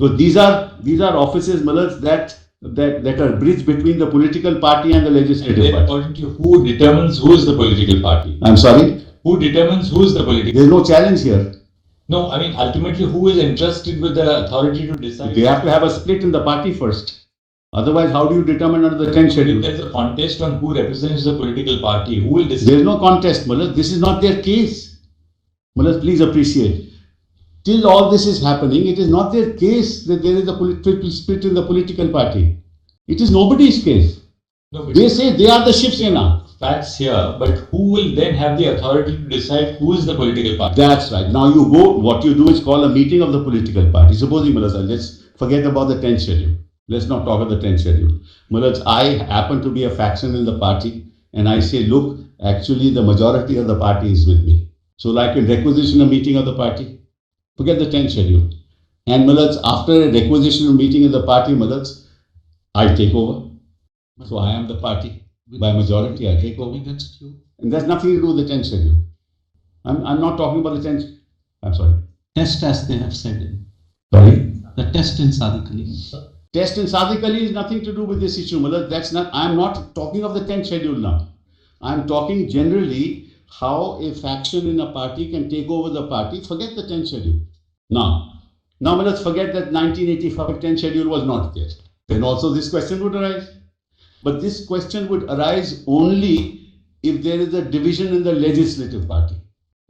So these are offices, Malaj, that are bridge between the political party and the legislative party. According to you, who determines who is the political party? I'm sorry? Who determines who is the political? There's no challenge here. No, I mean ultimately who is entrusted with the authority to decide? They have to have a split in the party first. Otherwise, how do you determine under the 10th schedule? If there's a contest on who represents the political party, who will decide? There's no contest, Malaj. This is not their case. Malaj, please appreciate. Till all this is happening, it is not their case that there is a political split in the political party. It is nobody's case. No, They say they are the Shiv Sena. Facts here, but who will then have the authority to decide who is the political party? That's right. Now you go, what you do is call a meeting of the political party. Supposing, Malaj, let's forget about the 10th schedule. Let's not talk of the 10th schedule. Malaj, I happen to be a faction in the party and I say, look, actually the majority of the party is with me. So I can requisition a meeting of the party. Forget the 10th schedule. And Malaj, after a requisition meeting of the party, Malaj, I take over. So I am the party. By majority, I take over. Against you. And that's nothing to do with the 10th schedule. I'm not talking about the 10th. I'm sorry. Test as they have said. Sorry? The test in Sadiq Ali. Test in Sadiq Ali is nothing to do with this issue, Malaj. That's not. I'm not talking of the 10th schedule now. I'm talking generally how a faction in a party can take over the party. Forget the 10th schedule. Now let's forget that 1985 10th schedule was not there. Then also this question would arise. But this question would arise only if there is a division in the legislative party.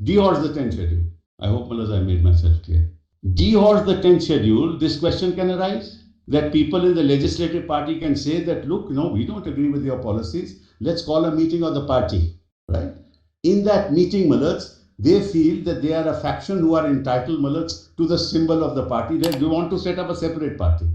Dehors the 10th schedule. I hope, Malaj, I made myself clear. Dehors the 10th schedule, this question can arise. That people in the legislative party can say that, look, we don't agree with your policies. Let's call a meeting of the party, right? In that meeting, Malaj, they feel that they are a faction who are entitled, Malaj, to the symbol of the party. They want to set up a separate party,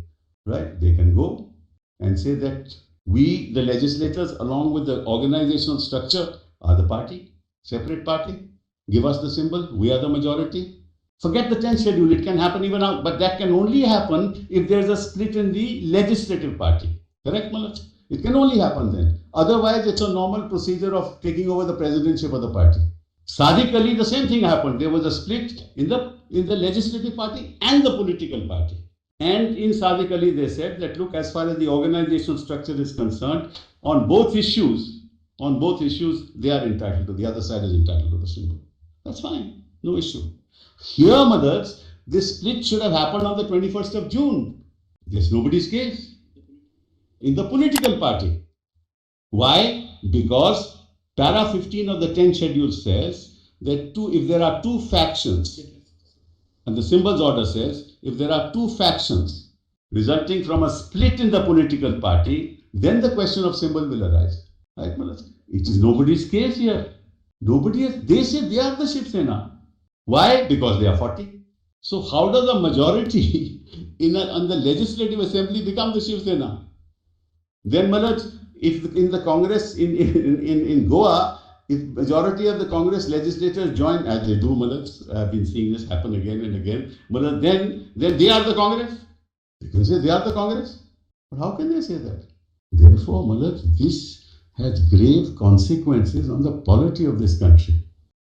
right? They can go and say that we, the legislators, along with the organizational structure, are the party, separate party. Give us the symbol. We are the majority. Forget the 10th schedule. It can happen even out, but that can only happen if there's a split in the legislative party. Correct, Malaj? It can only happen then. Otherwise, it's a normal procedure of taking over the presidency of the party. Sadiq Ali, the same thing happened. There was a split in the legislative party and the political party. And in Sadiq Ali, they said that, look, as far as the organizational structure is concerned, on both issues, they are entitled to, the other side is entitled to the symbol. That's fine. No issue. Here, Mothers, this split should have happened on the 21st of June. There's nobody's case in the political party. Why? Because para 15 of the 10th schedule says that if there are two factions, and the symbols order says, if there are two factions resulting from a split in the political party, then the question of symbol will arise. Right, Malaj? It is nobody's case here. They say they are the Shiv Sena. Why? Because they are 40. So how does a majority on the legislative assembly become the Shiv Sena? Then, Malaj, if in the Congress in Goa, if majority of the Congress legislators join, as they do, Malaj, I've been seeing this happen again and again, Malaj, then they are the Congress. They can say they are the Congress. But how can they say that? Therefore, Malaj, this has grave consequences on the polity of this country.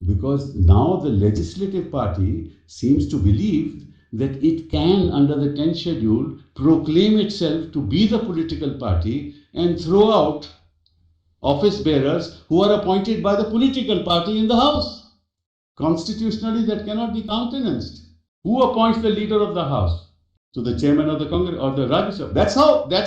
Because now the legislative party seems to believe that it can, under the 10th schedule, proclaim itself to be the political party and throw out office bearers who are appointed by the political party in the House. Constitutionally, that cannot be countenanced. Who appoints the leader of the House? So the chairman of the Congress or the Rajya Sabha. That's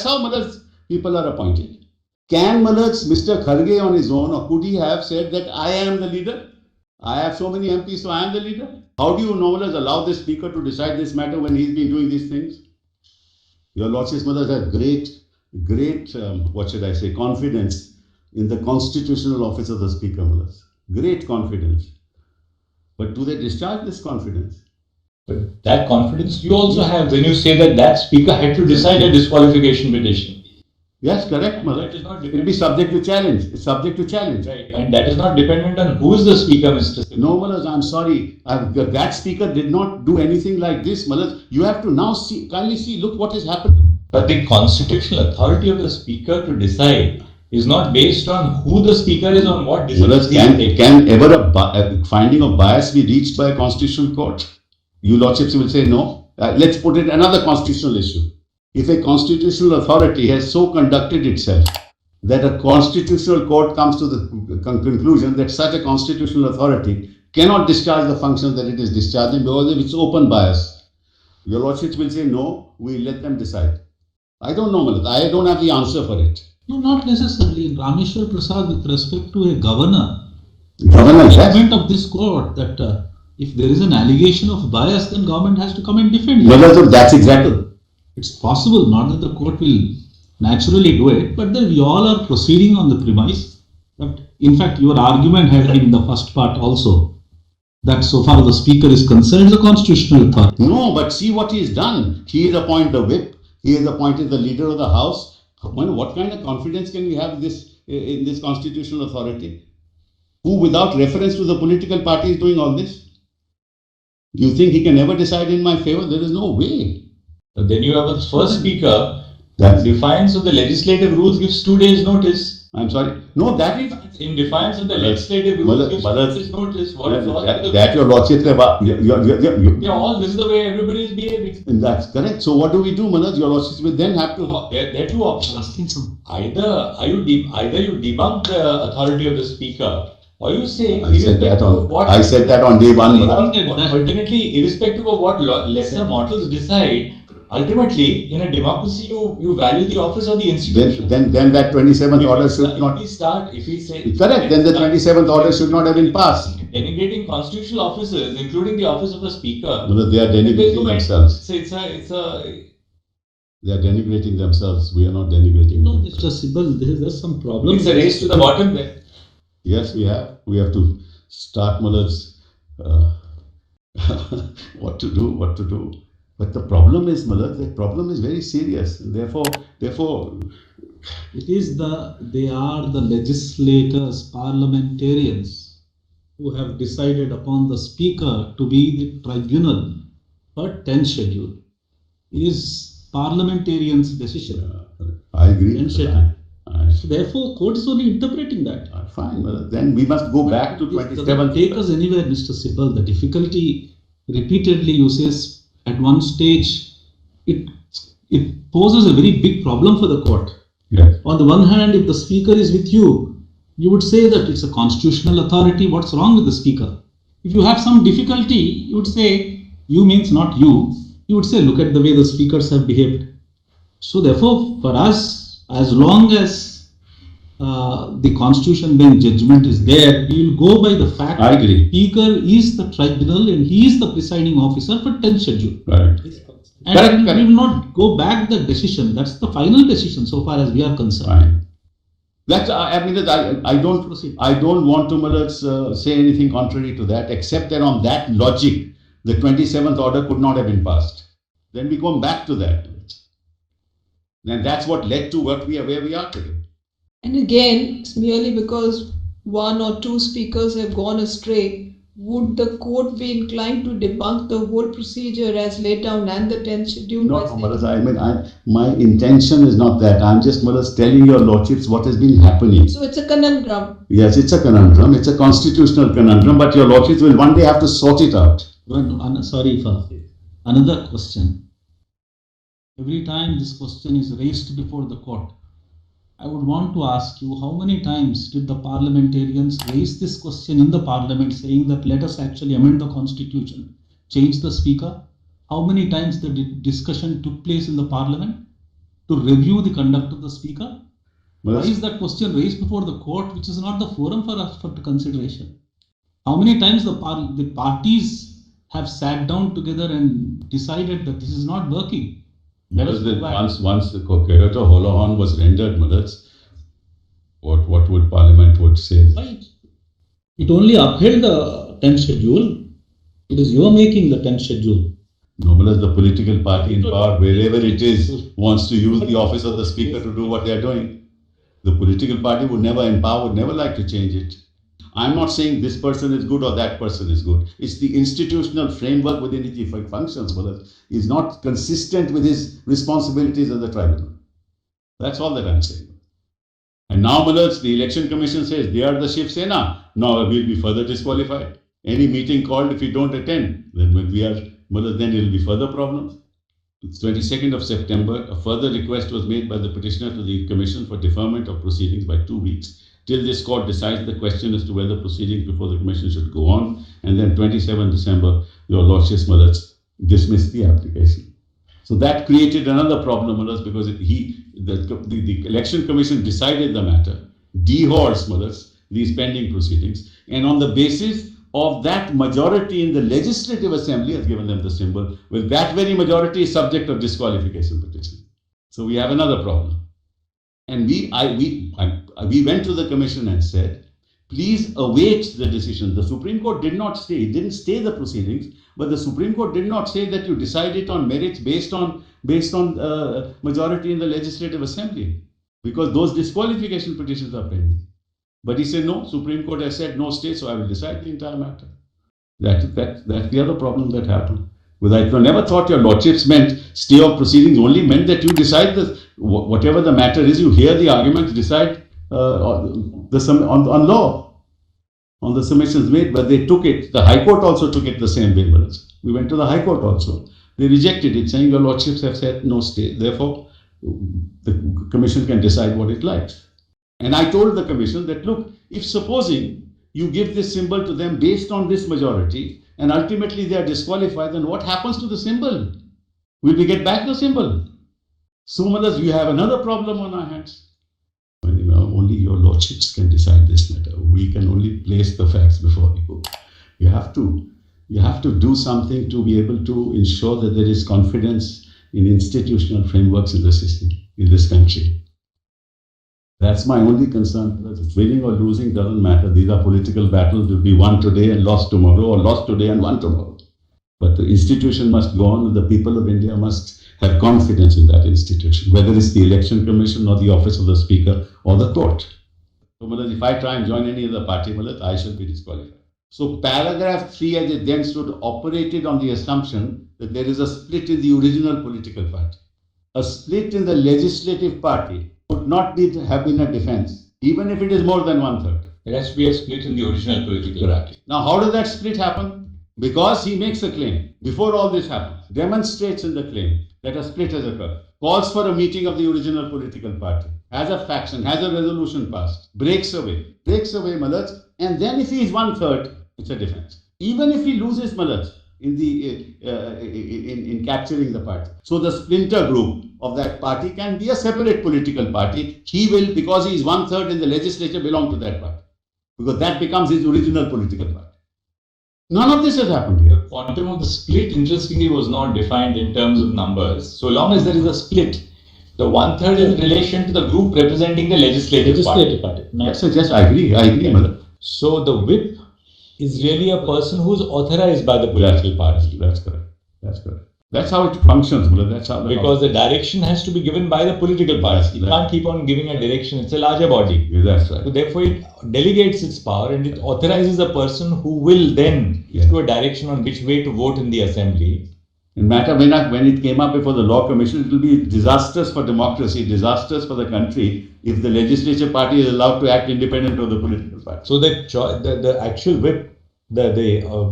how Malaj people are appointed. Can Malaj, Mr. Kharge on his own, or could he have said that I am the leader? I have so many MPs, so I am the leader. How do you, Malaj, allow the speaker to decide this matter when he's been doing these things? Your Lordship's Malaj has great, confidence in the constitutional office of the speaker, Malaj. Great confidence. But do they discharge this confidence? But that confidence you also have when you say that speaker had to decide a disqualification petition. Yes, correct, Malaj. It will be subject to challenge. It's subject to challenge. Right. And that is not dependent on who is the speaker, Mr. Sibal. No, Malaj, I'm sorry. That speaker did not do anything like this, Malaj. You have to now kindly see, look what is happening. But the constitutional authority of the speaker to decide is not based on who the speaker is, on what decisions he can take. Can ever a finding of bias be reached by a constitutional court? You Lordships will say no. let's put it another constitutional issue. If a constitutional authority has so conducted itself that a constitutional court comes to the conclusion that such a constitutional authority cannot discharge the functions that it is discharging because of its open bias, your lordships will say no, we let them decide. I don't know, Malad. I don't have the answer for it. No, not necessarily. Rameshwar Prasad, with respect to a governor, Governor, yes. judgment of this court that if there is an allegation of bias, then government has to come and defend it. Malad, that's exactly. It's possible, not that the court will naturally do it, but then we all are proceeding on the premise that, in fact, your argument had been in the first part also, that so far the speaker is concerned, the constitutional authority. No, but see what he has done. He has appointed the whip. He has appointed the leader of the house. What kind of confidence can we have in this constitutional authority? Who, without reference to the political party, is doing all this? Do you think he can ever decide in my favor? There is no way. Then you have a first speaker that defiance of the legislative rules gives 2 days notice. I'm sorry. No, that is In defiance of the legislative rules gives 2 days notice. What is all that your lordship. Yeah, all this is the way everybody is behaving. That's correct. So what do we do, Manoj? Your lordship will then have to. There are two options. Either you debunk the authority of the speaker, or you say I said that on day one. Ultimately, irrespective of what lesser mortals decide, ultimately, in a democracy, you value the office of the institution. Then that 27th order should not. If we say Correct. Then the 27th order should not have been passed. Denigrating constitutional officers, including the office of the speaker. No, they are denigrating themselves. It's a. They are denigrating themselves. We are not denigrating. No, Mr. Sibal, there's some problem. It's a race to the bottom there. Yes, we have. We have to start Muller's what to do. But the problem is, Muller, the problem is very serious. Therefore, it is they are the legislators, parliamentarians who have decided upon the speaker to be the tribunal for 10th schedule. It is parliamentarians' decision. I agree. 10th schedule. So therefore, court is only interpreting that. Fine, well, then we must go back to 27th. Take us anywhere, Mr. Sibal. The difficulty, repeatedly you say, at one stage, it poses a very big problem for the court. Yes. On the one hand, if the speaker is with you, you would say that it's a constitutional authority. What's wrong with the speaker? If you have some difficulty, you would say, you means not you. You would say, look at the way the speakers have behaved. So therefore, for us, as long as the constitution bench judgment is there, we will go by the fact I agree. that the speaker is the tribunal and he is the presiding officer for 10th schedule. Right. And we will not go back the decision. That's the final decision so far as we are concerned. Fine. That's I don't want to say anything contrary to that, except that on that logic, the 27th order could not have been passed. Then we come back to that. And that's what led to where we are today. And again, it's merely because one or two speakers have gone astray. Would the court be inclined to debunk the whole procedure as laid down and the 10th schedule? No, my intention is not that. I'm just telling your lordships what has been happening. So it's a conundrum. Yes, it's a conundrum. It's a constitutional conundrum, but your lordships will one day have to sort it out. Sorry for another question. Every time this question is raised before the court, I would want to ask you, how many times did the parliamentarians raise this question in the parliament saying that let us actually amend the constitution, change the speaker? How many times the discussion took place in the parliament to review the conduct of the speaker? Why is that question raised before the court, which is not the forum for consideration? How many times the parties have sat down together and decided that this is not working? Once the Coqueto Holohan was rendered, what would Parliament would say? Right. It only upheld the 10th schedule. It is you making the 10th schedule. No, the political party in power, wherever it is, wants to use the office of the speaker to do what they are doing. The political party would never like to change it. I'm not saying this person is good or that person is good. It's the institutional framework within which he functions, but is not consistent with his responsibilities as a tribunal. That's all that I'm saying. And now, the election commission says they are the Shiv Sena. Now we'll be further disqualified. Any meeting called, if we don't attend, then we are well, then it will be further problems. 22nd of September, a further request was made by the petitioner to the Commission for deferment of proceedings by 2 weeks till this court decides the question as to whether proceedings before the Commission should go on. And then 27 December, your Lordship's Maharaj dismissed the application. So that created another problem, Maharaj, because the Election Commission decided the matter, dehorsed, Maharaj, these pending proceedings, and on the basis of that majority in the Legislative Assembly has given them the symbol. Well, that very majority is subject of disqualification petition. So we have another problem. And we went to the Commission and said, please await the decision. The Supreme Court did not stay. It didn't stay the proceedings, but the Supreme Court did not say that you decide it on merits based on majority in the Legislative Assembly, because those disqualification petitions are pending. But he said, no, Supreme Court has said no stay, so I will decide the entire matter. That's the other problem that happened. Because I never thought your Lordships meant stay of proceedings only meant that you decide whatever the matter is, you hear the arguments, decide on law, on the submissions made, but they took it. The High Court also took it the same way. We went to the High Court also. They rejected it, saying your Lordships have said no stay. Therefore, the Commission can decide what it likes. And I told the Commission that, look, if supposing you give this symbol to them based on this majority and ultimately they are disqualified, then what happens to the symbol? Will we get back the symbol? So, Maharaj, you have another problem on our hands. Only your Lordships can decide this matter. We can only place the facts before you. You have to do something to be able to ensure that there is confidence in institutional frameworks in the system, in this country. That's my only concern. Winning or losing doesn't matter. These are political battles. Will be won today and lost tomorrow, or lost today and won tomorrow. But the institution must go on, and the people of India must have confidence in that institution, whether it's the Election Commission or the Office of the Speaker or the court. So, if I try and join any other party, I shall be disqualified. So, paragraph 3 as it then stood operated on the assumption that there is a split in the original political party. A split in the legislative party would not have been a defense, even if it is more than 1/3. There has to be a split in the original political party. Now, how does that split happen? Because he makes a claim, before all this happens, demonstrates in the claim that a split has occurred, calls for a meeting of the original political party, has a faction, has a resolution passed, breaks away, Maharaj, and then if he is 1/3, it's a defense. Even if he loses, Maharaj, in capturing the party. So the splinter group of that party can be a separate political party. He will, because he is 1/3 in the legislature, belong to that party, because that becomes his original political party. None of this has happened here. The quantum of the split, interestingly, was not defined in terms of numbers. So long as there is a split, the 1/3 is in relation to the group representing the legislative party. Yes, yes, I agree, Maharaj. So the whip is really a person who is authorized by the political party. That's correct. That's how it functions, Maharaj. That's how. Because the direction has to be given by the political party. You can't keep on giving a direction. It's a larger body. Yeah, that's right. So therefore, it delegates its power and it authorizes a person who will then give to a direction on which way to vote in the assembly. In matter when it came up before the Law Commission, it will be disastrous for democracy, disastrous for the country if the legislature party is allowed to act independent of the political party. So the actual whip,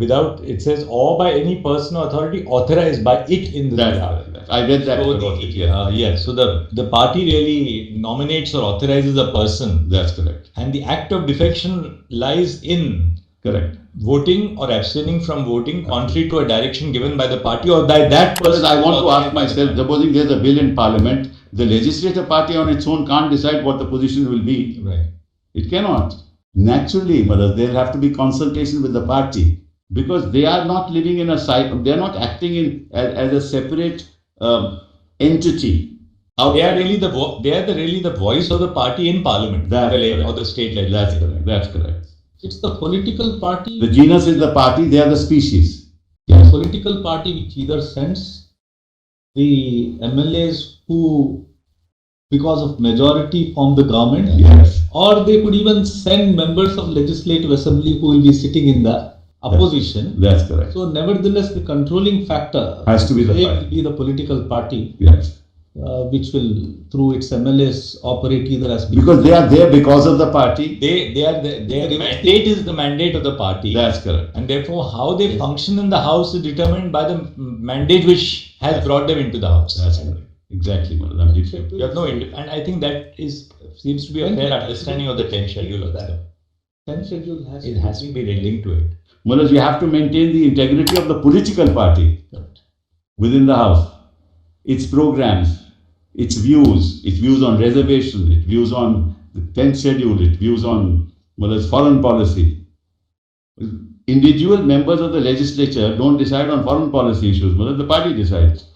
without, it says, or by any person or authority authorized by it in the I read that. Yes. So the party really nominates or authorizes a person. That's correct. And the act of defection lies in voting or abstaining from voting contrary to a direction given by the party or by that person. I want to ask myself, supposing there's a bill in Parliament, the legislative party on its own can't decide what the position will be. Right. It cannot. Naturally, but there have to be consultation with the party, because they are not living in a side, they are not acting as a separate entity. They are really the voice of the party in Parliament or the state legislature. That's correct. It's the political party. The genus is the party, they are the species. The political party which either sends the MLAs who, because of majority, form the government. Yes. Or they could even send members of Legislative Assembly who will be sitting in the opposition. That's correct. So nevertheless, the controlling factor has to be the political party. Yes. which will, through its MLS, operate either as Because they are there because of the party. Their mandate is the mandate of the party. That's correct. And therefore, how they function in the house is determined by the mandate which has brought them into the house. That's correct. Exactly, Madam. You have no, and I think that seems to be a fair understanding of the 10th schedule of that. 10th schedule has It has to be linked to it. Well, you have to maintain the integrity of the political party within the house, its programs, its views on reservation, its views on the 10th schedule, its views on foreign policy. Individual members of the legislature don't decide on foreign policy issues, the party decides.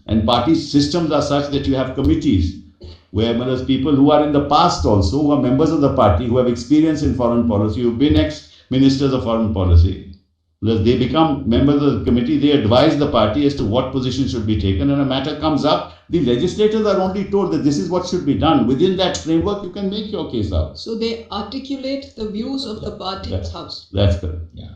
And party systems are such that you have committees where people who are in the past also, who are members of the party, who have experience in foreign policy, who've been ex-ministers of foreign policy, they become members of the committee, they advise the party as to what position should be taken, and a matter comes up, the legislators are only told that this is what should be done. Within that framework, you can make your case out. So they articulate the views of the party in house. That's correct. Yeah.